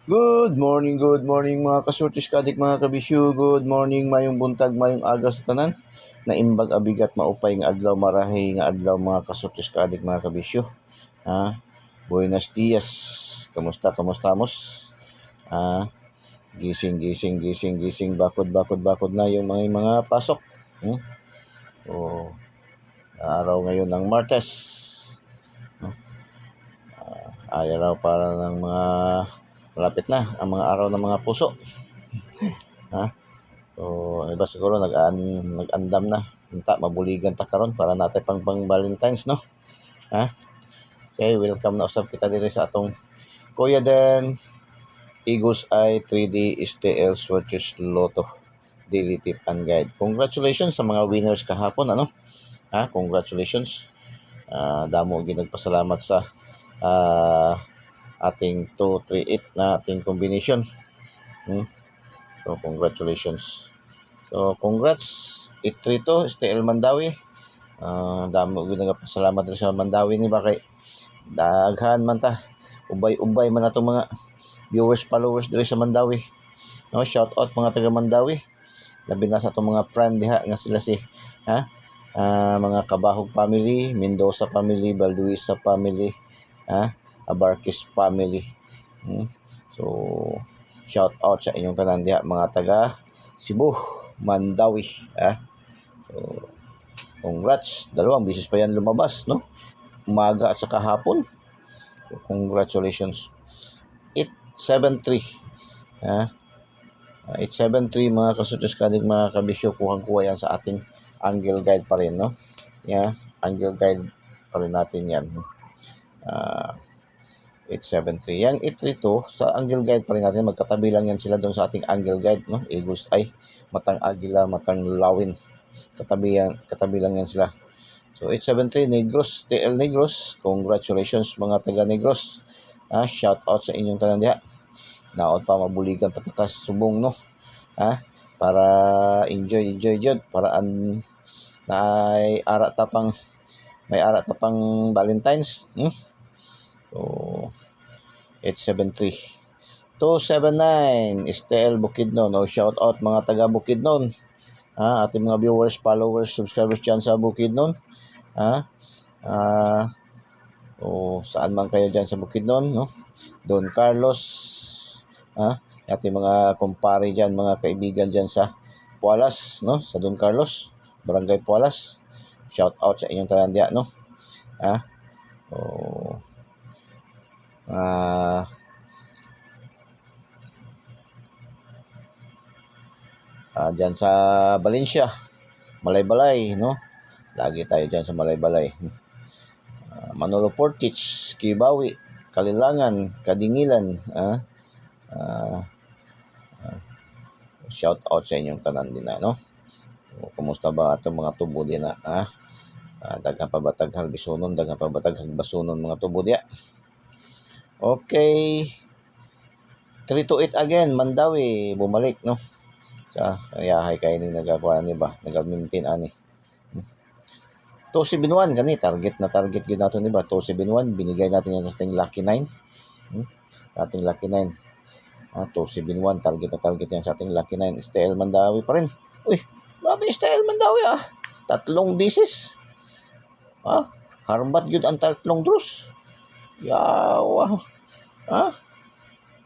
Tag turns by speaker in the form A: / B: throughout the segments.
A: Good morning mga kasurtis kadik mga kabisyo. Good morning, mayong buntag, mayong aga sa tanan. Naimbag abigat maupay nga adlaw marahay nga adlaw mga kasurtis kadik mga kabisyo. Buenos dias. Kamusta mos? Gising, bakod na yung mga pasok. O araw ngayon ng Martes. Ay araw para ng mga malapit na ang mga araw ng mga puso. So, iba siguro nag-andam na. Unta mabuligan ta karon para natin pang Valentine's, no? Okay, welcome na usab kita diri sa atong Kuya Den Eagles Eye 3D STL Swordfish Lotto Daily Tip and Guide. Congratulations sa mga winners kahapon, ano? Congratulations. Damo gyud nagpasalamat sa ating 238 na ating combination. So, congratulations. So, congrats. 832, STL Mandawi. Damo gyud nagpasalamat rin sa Mandawi ni ba kay daghan man ta. Ubay man atong mga viewers, followers diri sa Mandawi. No, shout out mga taga Mandawi. Labi na sa atong mga friend diha nga sila si mga Kabahog family, Mendoza family, Balduisa family, Abarquez family. So, shout out sa inyong tanan diha mga taga Cebu, Mandawi. So, congrats. Dalawang bisis pa yan lumabas, no? Umaga at saka hapon. So, congratulations. 873. 873 mga kasutos kadig mga kabisyo, kuha yan sa ating angle guide pa rin, no? Angle guide pa rin natin yan. 873. Yang 832 sa angle guide pa rin natin, magkatabi lang yan sila doon sa ating angle guide, no? Eagles Eye, matang agila, matang lawin. Katabi lang yan sila. So 873 Negros, TL Negros, congratulations mga taga Negros. Shout out sa inyong tanan diha. Naot pa mabuligan patakas subong, no? Para enjoy jud para may ara ta pang Valentine's. So 873 279 STL Bukidnon. No, shout out mga taga Bukidnon. Ating mga viewers, followers, subscribers dyan sa Bukidnon. Saan man kayo dyan sa Bukidnon, no? Don Carlos, ating mga kumpare dyan, mga kaibigan dyan sa Pualas, no? Sa Don Carlos, Barangay Pualas. Shout out sa inyong tanan diya, no? Dyan sa Valencia, Malaybalay, no? Lagi tayo dyan sa Malaybalay. Manolo Portich, Kibawi, Kalilangan, Kadingilan. Shout out sa inyong tanan din na, no? Kumusta ba itong mga tubo din na? Daghang pabatag halbisunon, daghang pabatag hagbasunon mga tubo diya. Okay. 328 again, Mandawi, bumalik, no? Ayahay kayo ni nagakuha ni ba? Nag-maintain ani. 271 gani, target yun natin ni ba? 271, binigay natin yan sa ating Lucky 9. Ating Lucky 9. 271, target yan sa ating Lucky 9. STL Mandawi pa rin. Uy, grabe STL Mandawi Tatlong bisis. Harbat yun ang tatlong drus. Yawa.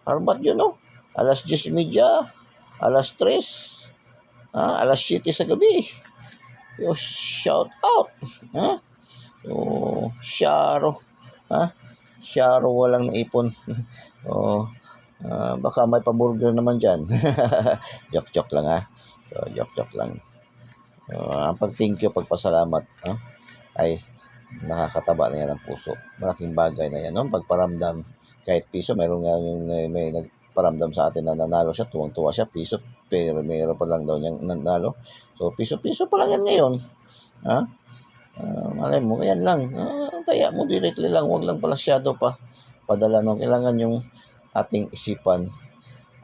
A: Harbat yun, no? Alas 10:30, alas 3, alas 7 sa gabi. Yo, shout out. Sharo. Sharo walang naipon. Baka may paburger naman dyan. Joke lang, So, joke lang. Ang pag-thank you, pagpasalamat, ay nakakataba na yan ng puso. Malaking bagay na yan, no? Pagparamdam, kahit piso, meron nga yung may nagparamdam sa atin na nanalo siya, tuwang-tuwa siya, piso, pero meron pa lang daw niyang nanalo. So, piso pa lang yan ngayon. Malay mo, yan lang. Kaya mo directly lang, huwag lang palasyado pa padala, no? Kailangan yung ating isipan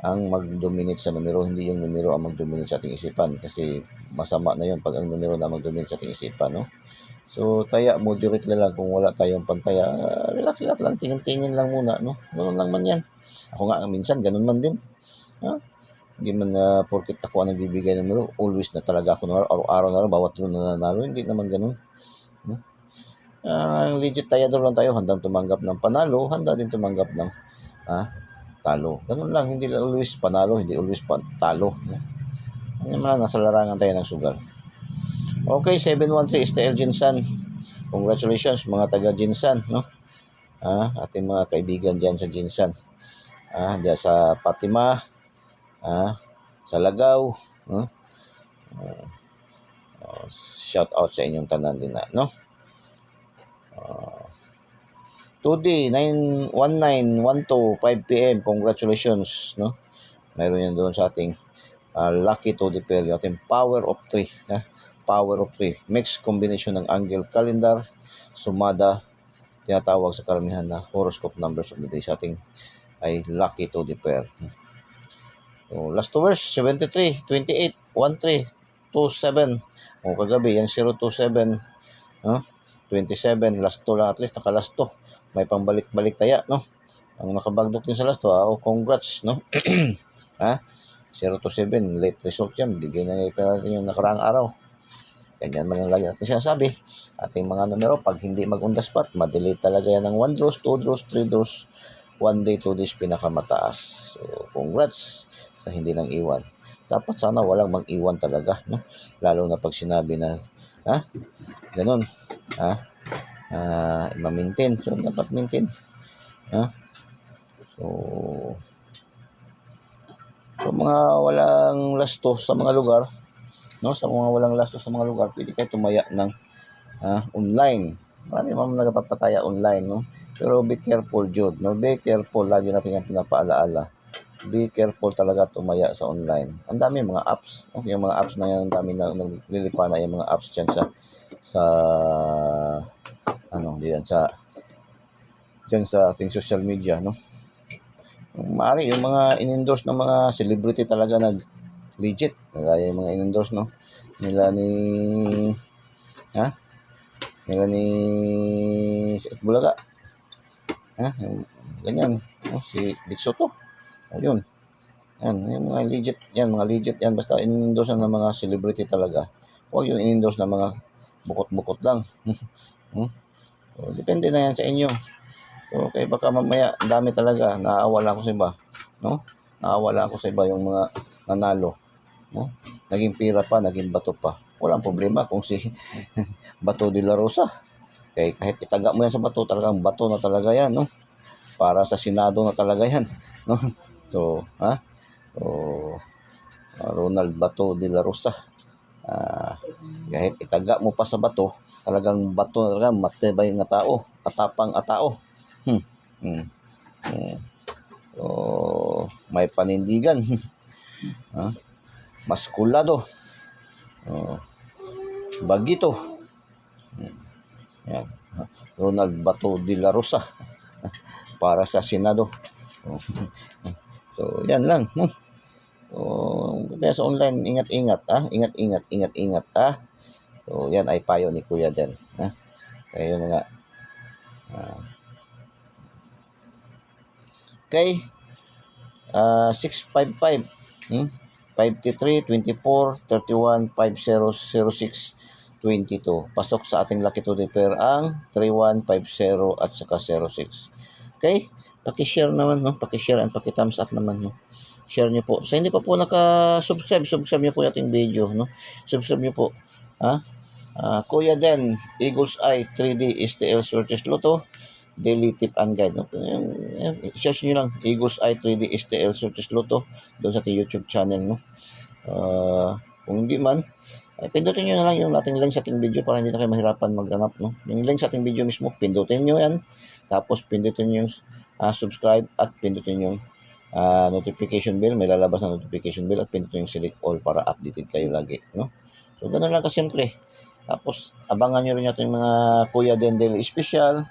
A: ang mag-dominate sa numero, hindi yung numero ang mag-dominate sa ating isipan, kasi masama na yun pag ang numero na mag-dominate sa ating isipan, no? So, taya moderate lang kung wala tayong pantaya. Relax lang, tingin-tingin lang muna, no? Ganoon lang man yan. Ako nga minsan ganun man din. Ha? Hindi man porket ako ang nagbibigay ng numero, always na talaga ako nanalo, araw-araw na lang, bawat draw na nanalo. Hindi naman ganun. Legit tayador lang tayo, handang tumanggap ng panalo, handa din tumanggap ng talo. Ganun lang, hindi always panalo, hindi always talo. Ano naman, nasa larangan tayo ng sugal. Okay, 713 STL Jinsan. Congratulations mga taga Jinsan, no? Ating mga kaibigan dyan sa Jinsan. Diyan sa Fatima, sa Lagaw, no? Shout out sa inyong tanan din na, no? Today 9:19:12 5 PM. Congratulations, no? Meron yan doon sa ating lucky to the pair, yung ating power of 3, power of 3 mixed combination ng angle calendar, sumada, tinatawag sa karamihan na horoscope numbers of the day sa ating ay lucky to the pair. So, last 2 hours 73, 28, 13, 27. Kagabi yung 027, 27, last 2 lang, at least naka last 2. May pambalik-balik taya, no? Ang nakabagdok din sa last 2, congrats, no? 027, late result yan. Bigay na natin yung nakaraang araw. Ganyan man ang lagi natin sinasabi. Ating mga numero, pag hindi mag-on-the-spot, ma-delete talaga yan ng 1 draws, 2 draws, 3 draws. 1 day, 2 days pinakamataas. So, congrats sa hindi nang iwan. Dapat sana walang mag-iwan talaga, no? Lalo na pag sinabi na, ganun, ma-maintain. So, dapat maintain. So, mga walang lasto sa mga lugar, no? Sa mga walang lasto sa mga lugar, pwede kayo tumaya ng online. Marami mga nagpapataya online, no? Pero be careful, Jude, no? Be careful, lagi natin yung pinapaalaala. Be careful talaga tumaya sa online. Ang dami mga apps, no? Yung mga apps na yan, ang dami na naglilipa na yung mga apps dyan dyan sa ating social media, no? Maaari yung mga in-endorse ng mga celebrity talaga na legit, kaya yung mga in-endorse, no, nila ni Bulaga, ganyan, no? Si Big Soto, yun, yan, yung mga legit yan, basta in-endorse ng mga celebrity talaga. Huwag yung in-endorse ng mga bukot-bukot lang. So, depende na yan sa inyo. Okay, baka mamaya ang dami talaga, naawala ako sa iba, no? Naawala ako sa iba yung mga nanalo, no? Naging pira pa, naging bato pa. Walang problema kung si Bato de la Rosa. Kaya kahit itaga mo yan sa bato, talagang bato na talaga yan, no? Para sa Senado na talaga yan, no? So, Ronald Bato de la Rosa. Kahit itaga mo pa sa bato, talagang bato na talaga, matibay nga tao, atapang tao. So, may panindigan. Maskulado. Bagito. Yan. Ronald Bato de la Rosa para sa Senado. So, yan lang. Kaya sa online, ingat-ingat. Ingat-ingat. So, yan ay payo ni Kuya Den. Kaya yun na nga. Okay. 655. 53, 24, 31, 50, 06, 22. Pasok sa ating lucky to the pair ang 31, 50 at saka 06. Okay? Paki-share naman, no? Paki-share and paki-thumbs up naman, no? Share niyo po. Sa hindi pa po naka-subscribe, subscribe niyo po yung ating video, no? Subscribe niyo po. Kuya Den, Eagles Eye 3D STL Swerte Lotto, Daily Tip and Guide. No? Search nyo lang, Eagles Eye 3D STL Swerte Lotto, doon sa ating YouTube channel. No? Kung hindi man, pindutin nyo na lang yung ating link sa ating video para hindi na kayo mahirapan maghanap. No? Yung link sa ating video mismo, pindutin nyo yan. Tapos pindutin nyo yung subscribe at pindutin yung notification bell. May lalabas na notification bell at pindutin yung select all para updated kayo lagi. No? So, ganun lang kasimple. Tapos, abangan nyo rin natin yung mga Kuya Den Daily Special,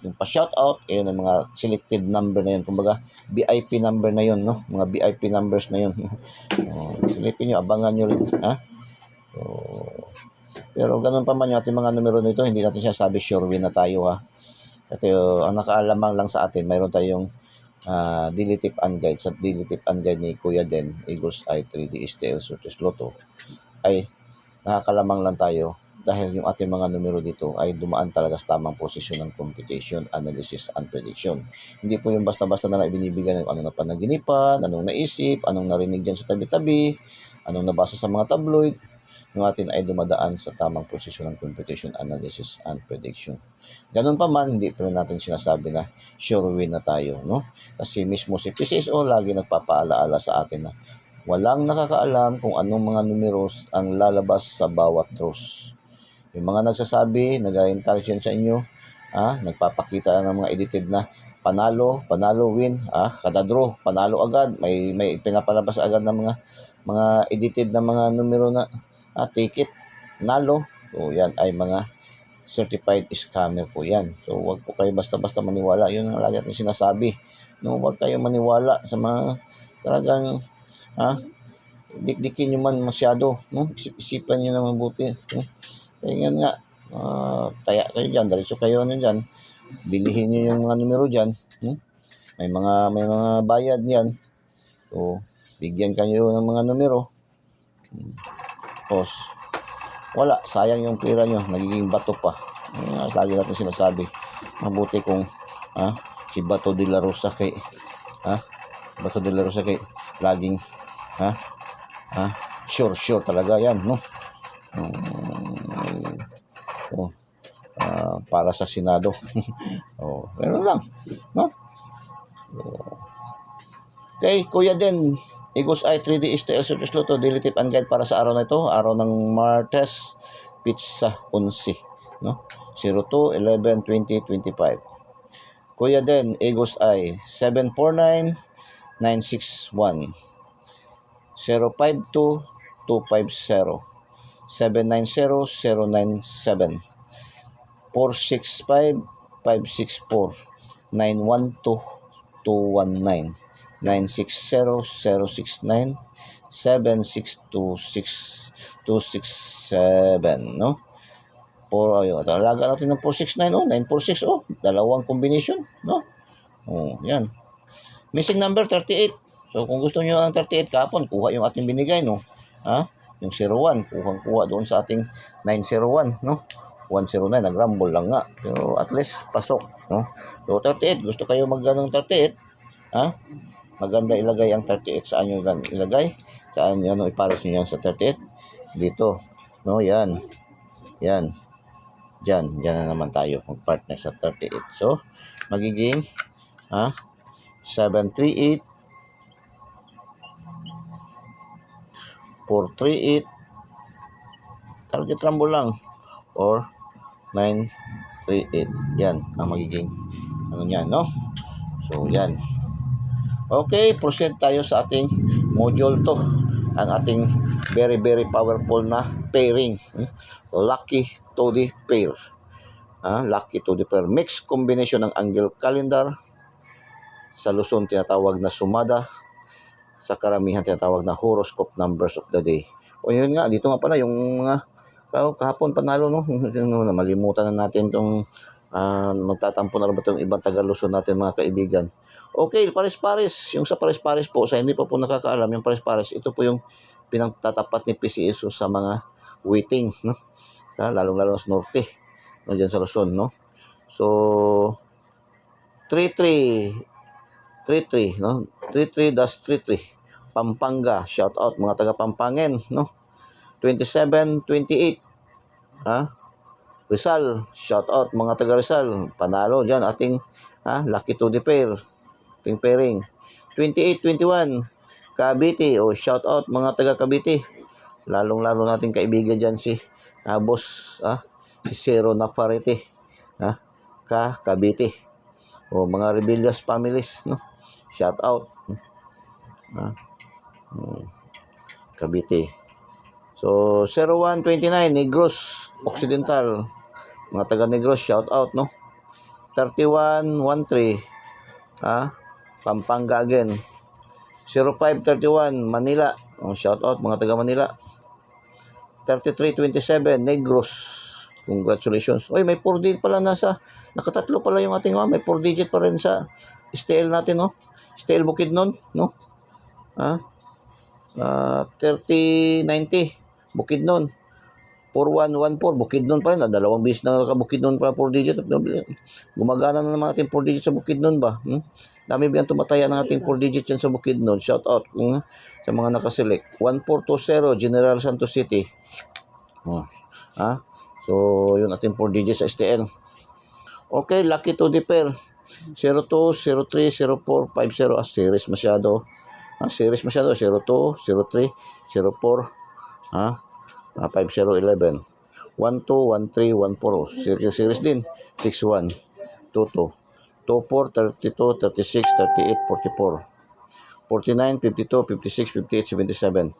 A: yung pa-shoutout, yun ang mga selected number na yun. Kumbaga, VIP number na yun, no? Mga VIP numbers na yun. Silipin nyo, abangan nyo rin, So, pero ganun pa man yung ating mga numero nito, hindi natin siya sabi sure win na tayo, Kasi ang nakaalamang lang sa atin, mayroon tayong Daily tip and guide. Sa daily tip and guide ni Kuya Den, Eagles Eye 3D STL Sortes Lotto, ay nakakalamang lang tayo dahil yung ating mga numero dito ay dumaan talaga sa tamang posisyon ng computation, analysis, and prediction. Hindi po yung basta-basta na lang ibinibigay ng anong napanaginipan, anong naisip, anong narinig dyan sa tabi-tabi, anong nabasa sa mga tabloid. Yung atin ay dumadaan sa tamang posisyon ng computation, analysis, and prediction. Ganun pa man, hindi pa rin natin sinasabi na sure win na tayo, no? Kasi mismo si PCSO lagi nagpapaalaala sa atin na walang nakakaalam kung anong mga numeros ang lalabas sa bawat draws. Yung mga nagsasabi, nag-encourage yan sa inyo, nagpapakita ng mga edited na panalo, win, kada draw, panalo agad, may pinapalabas agad ng mga edited na mga numero na take it, nalo. So yan ay mga certified scammer po yan. So wag po kayo basta-basta maniwala. Yun ang lagi natin sinasabi. No, wag kayo maniwala sa mga talagang dikdikin nyo man masyado. No? Isipan nyo na mabuti. No? Kaya yan nga, taya kayo dyan, diretso kayo dyan. Bilihin nyo yung mga numero dyan. May mga bayad yan. So, bigyan kayo ng mga numero. Tapos, wala, sayang yung pera nyo, nagiging bato pa. Lagi natin sinasabi, mabuti kung si Bato de la Rosa kay laging sure talaga yan, no? Para sa Senado. Meron lang, no? Okay, Kuya Den, Eagles Eye 3D STL Sortes Lotto, daily tip and guide para sa araw na ito, araw ng Martes, Pizza 11, no? 02/11/2025. Kuya Den, Eagles Eye 749-961 052-250 790-097 465-564 912-219 960-069 7626267, no? Talaga natin ng 469, 946, dalawang combination, no? Yan. Missing number 38. So kung gusto niyo ang 38 kahapon, kuha yung ating binigay, no? Yung 01, kuha doon sa ating 901, no? 109, nag-rumble lang nga. Pero at least pasok, no? So 38, gusto kayo magganong 38, maganda ilagay ang 38. Saan nyo ilagay? Saan nyo ipares nyo yan sa 38? Dito, no? Yan. Diyan na naman tayo mag-partner sa 38. So, magiging 738 438 target rumble lang or 938. Yan ang magiging niyan, no? So, yan. Okay, proceed tayo sa ating module 2. Ang ating very very powerful na pairing. Lucky to the pair. Lucky to the pair. Mixed combination ng angle calendar. Sa Luzon tinatawag na sumada. Sa karamihan tinatawag na horoscope numbers of the day. O yun nga, dito nga pala yung mga kahapon panalo, no? Malimutan na natin itong magtatampo na ba itong ibang taga Luzon natin, mga kaibigan. Okay, pares-pares. Yung sa pares-pares po, sa hindi pa po nakakaalam, yung pares-pares, ito po yung pinagtatapat ni PCSO sa mga waiting, no? Lalong-lalo sa norte, no, dyan sa Luzon, no? So 33, no? 33-33 Pampanga, shout out mga taga Pampangin, no? 27-28 Rizal, shout out mga taga Rizal, panalo dyan ating lucky to the pair, ating pairing. 28-21 Cavite, shout out mga taga Cavite, lalong-lalo nating kaibigan dyan si boss, si Zero Nafarete, Cavite, mga rebellious families, no? Shout out, Cavite. So 01-29 Negros Occidental, mga taga Negros, shout out, no? 31-13 Pampanga again. 05-31 Manila, shout out mga taga Manila. 33-27 Negros, congratulations. May 4 digit pala nakatatlo pala yung ating, may 4 digit pa rin sa STL natin, no? STL Bukidnon, no? 3090 Bukidnon. 4114 Bukidnon pa rin. Dalawang bis na Bukidnon para 4 digit. Gumagana na naman ating 4 digit sa Bukidnon ba? Dami ba yung tumataya ng ating 4 digit yan sa Bukidnon? Shout out sa mga nakaselect. 1420 General Santos City. So, yun ating 4 digit sa STL. Okay, lucky to the pair. 02, 03, 04, 50. Series masyado. Series masyado. 02, 03, 04, 5011. 12, 13, 14. Series din. 61, 22, 24, 32, 36, 38, 44. 49, 52, 56, 58, 77.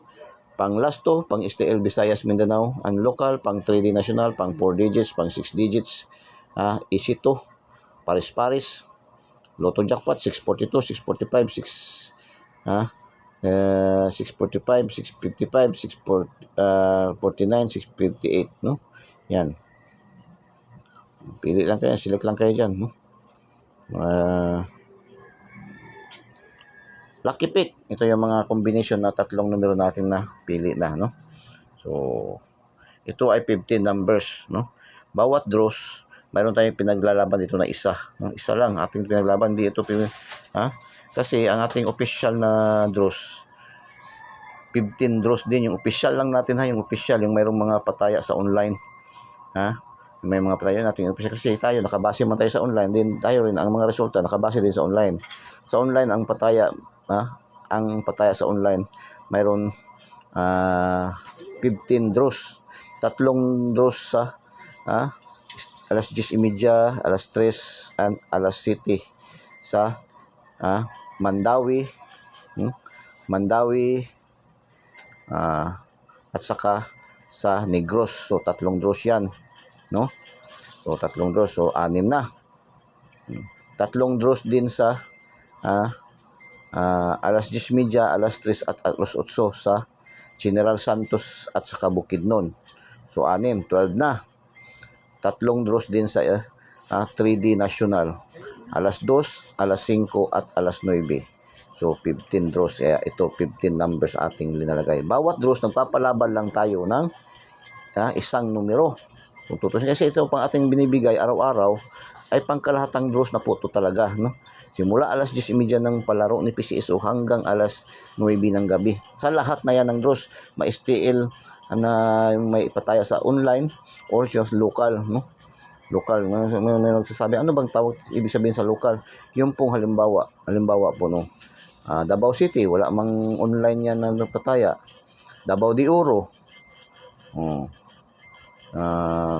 A: Pang last to, pang STL Visayas Mindanao, ang local, pang 3D national, pang 4 digits, pang 6 digits, easy to, paris-paris, Lotto jackpot, 642, 645, 645, 655, 649, 658, no? Yan. Pili lang kayo, select lang kayo dyan, no? Lucky pick. Ito yung mga combination na tatlong numero natin na pili na, no? So, ito ay 15 numbers, no? Bawat draws, mayroon tayong pinaglalaban dito na isa. No? Isa lang ating pinaglaban. Di ito, kasi ang ating official na draws, 15 draws din. Yung official lang natin yung official. Yung mayroong mga pataya sa online. May mga pataya natin official kasi tayo, nakabase man tayo sa online. Din tayo rin, ang mga resulta, nakabase din sa online. Sa online, ang pataya, sa online, mayroon 15 draws. Tatlong draws sa alas 10:30, alas 3, and alas 7 sa Mandawi, at saka sa Negros. So, tatlong draws yan, no? So, tatlong draws. So, 6 na. Tatlong draws din sa alas 10:30, alas 3 at alas 8 sa General Santos at saka Bukidnon. So, 6, 12 na. Tatlong draws din sa 3D National. Alas 2, alas 5 at alas 9. So, 15 draws. Kaya ito, 15 numbers ating linalagay. Bawat draws, nagpapalaban lang tayo ng isang numero. Kung tutusin, kasi ito pang ating binibigay araw-araw ay pangkalahatang draws na po ito talaga, no? Simula alas 10:30 ng palaro ni PCSO hanggang alas 9 ng gabi. Sa lahat na yan ng draws, may STL na may ipataya sa online or just local, no? Local. May nagsasabi, ano bang tawag, ibig sabihin sa local? Yung pong halimbawa po, no? Davao City, wala mang online yan na nagpataya. Davao de Oro.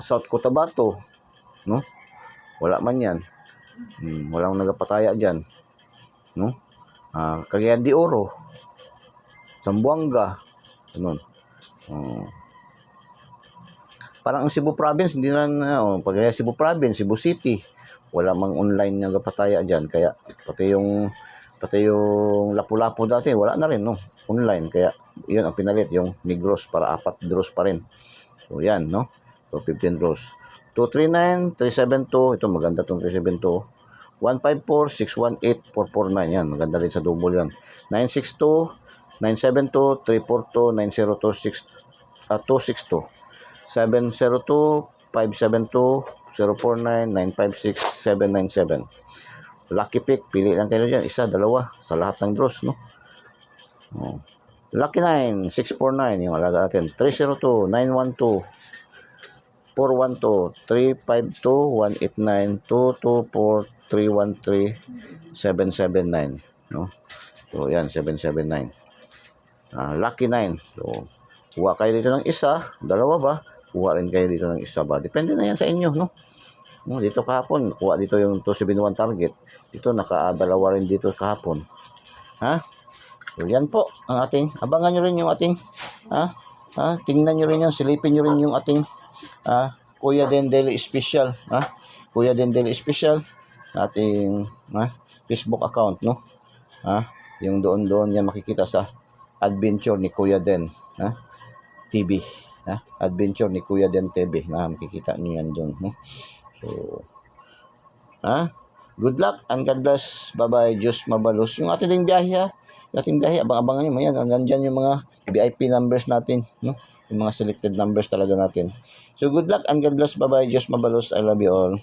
A: South Cotabato, no? Wala man yan. Walang nagpataya dyan, no? Cagayan de Oro, Zamboanga, ganun. Parang ang Cebu Province, hindi na, pag Cebu Province, Cebu City, wala mang online na pataya dyan. Kaya pati yung Lapu-Lapu dati, wala na rin, no? Online. Kaya yun ang pinalit, yung Negros, para 4 draws pa rin. So yan, no? So 15 draws. 239, 372, ito maganda itong 372. 154, 618, 449, yan. Maganda rin sa double yan. 962, 972, 342, 902, 262. 702, 572, 049, 956, 797. Lucky pick, pili lang kayo dyan. Isa, dalawa, sa lahat ng draws, no? Lucky 9, 649, yung alaga natin. 302, 912, 412, 352, 189, 224, 313, 779, no? So, yan, 779. Lucky 9. So, kuha kayo dito ng isa, dalawa ba? Kuha rin kayo dito ng isa ba? Depende na yan sa inyo, no? Dito kahapon, kuha dito yung 271 target. Dito, nakadalawa rin dito kahapon. So, yan po ang ating, abangan nyo rin yung ating, tingnan nyo rin yan, silipin nyo rin yung ating, Kuya Den Daily Special, Kuya Den Daily Special, ating, Facebook account, no? Yung doon yan makikita sa Adventure ni Kuya Den, TV, Adventure ni Kuya Den TV, makikita nyo yan doon, no? So, Good luck and God bless. Bye-bye. Diyos mabalos. Yung ating ding biyahe ha. Yung ating biyahe, abang-abangan nyo. Mayan, nandyan yung mga VIP numbers natin. No? Yung mga selected numbers talaga natin. So good luck and God bless. Bye-bye. Diyos mabalos. I love you all.